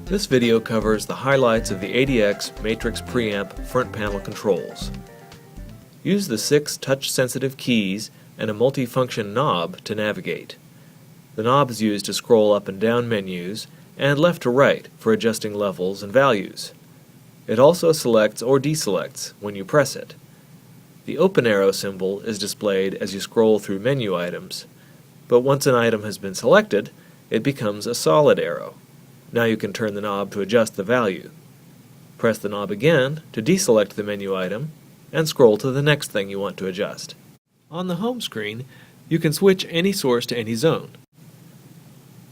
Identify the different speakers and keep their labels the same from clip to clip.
Speaker 1: This video covers the highlights of the ADX Matrix Preamp front panel controls. Use the 6 touch-sensitive keys and a multi-function knob to navigate. The knob is used to scroll up and down menus and left to right for adjusting levels and values. It also selects or deselects when you press it. The open arrow symbol is displayed as you scroll through menu items, but once an item has been selected, it becomes a solid arrow. Now you can turn the knob to adjust the value. Press the knob again to deselect the menu item and scroll to the next thing you want to adjust. On the home screen, you can switch any source to any zone.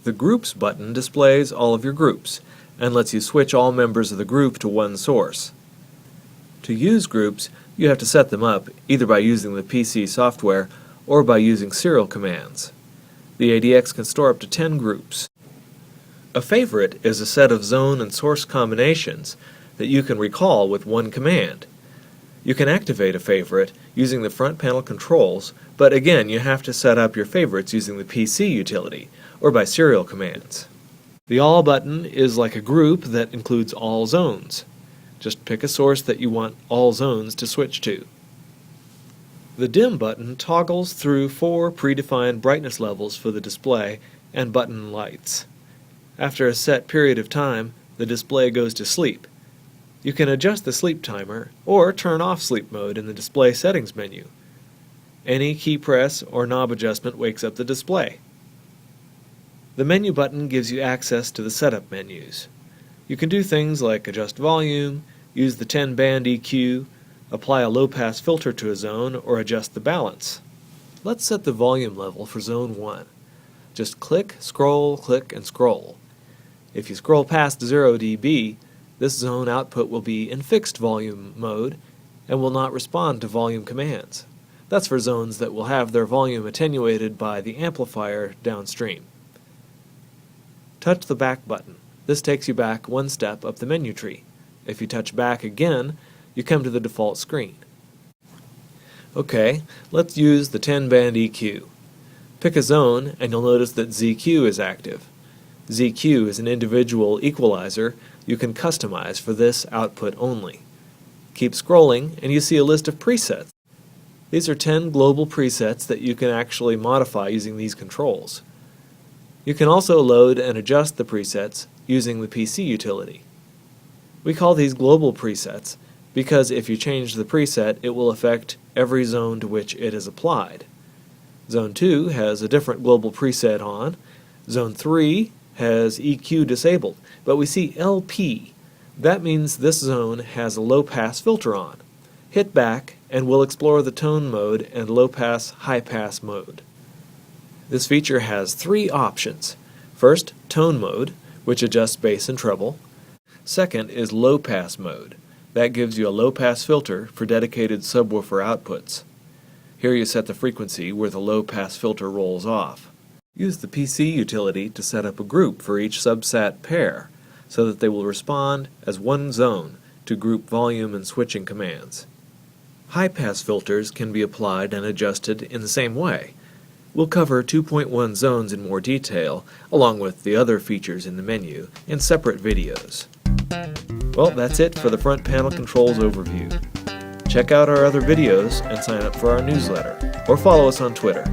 Speaker 1: The Groups button displays all of your groups and lets you switch all members of the group to one source. To use groups, you have to set them up either by using the PC software or by using serial commands. The ADX can store up to 10 groups. A favorite is a set of zone and source combinations that you can recall with one command. You can activate a favorite using the front panel controls, but again you have to set up your favorites using the PC utility or by serial commands. The All button is like a group that includes all zones. Just pick a source that you want all zones to switch to. The Dim button toggles through 4 predefined brightness levels for the display and button lights. After a set period of time, the display goes to sleep. You can adjust the sleep timer or turn off sleep mode in the display settings menu. Any key press or knob adjustment wakes up the display. The Menu button gives you access to the setup menus. You can do things like adjust volume, use the 10-band EQ, apply a low-pass filter to a zone, or adjust the balance. Let's set the volume level for Zone 1. Just click, and scroll. If you scroll past 0 dB, this zone output will be in fixed volume mode and will not respond to volume commands. That's for zones that will have their volume attenuated by the amplifier downstream. Touch the Back button. This takes you back one step up the menu tree. If you touch back again, you come to the default screen. Okay, let's use the 10-band EQ. Pick a zone and you'll notice that ZQ is active. ZQ is an individual equalizer you can customize for this output only. Keep scrolling and you see a list of presets. These are 10 global presets that you can actually modify using these controls. You can also load and adjust the presets using the PC utility. We call these global presets because if you change the preset, it will affect every zone to which it is applied. Zone 2 has a different global preset on. Zone 3 has EQ disabled, but we see LP. That means this zone has a low-pass filter on. Hit back and we'll explore the tone mode and low-pass, high-pass mode. This feature has 3 options. First, tone mode, which adjusts bass and treble. Second is low-pass mode. That gives you a low-pass filter for dedicated subwoofer outputs. Here you set the frequency where the low-pass filter rolls off. Use the PC utility to set up a group for each subsat pair so that they will respond as one zone to group volume and switching commands. High-pass filters can be applied and adjusted in the same way. We'll cover 2.1 zones in more detail, along with the other features in the menu, in separate videos. Well, that's it for the front panel controls overview. Check out our other videos and sign up for our newsletter, or follow us on Twitter.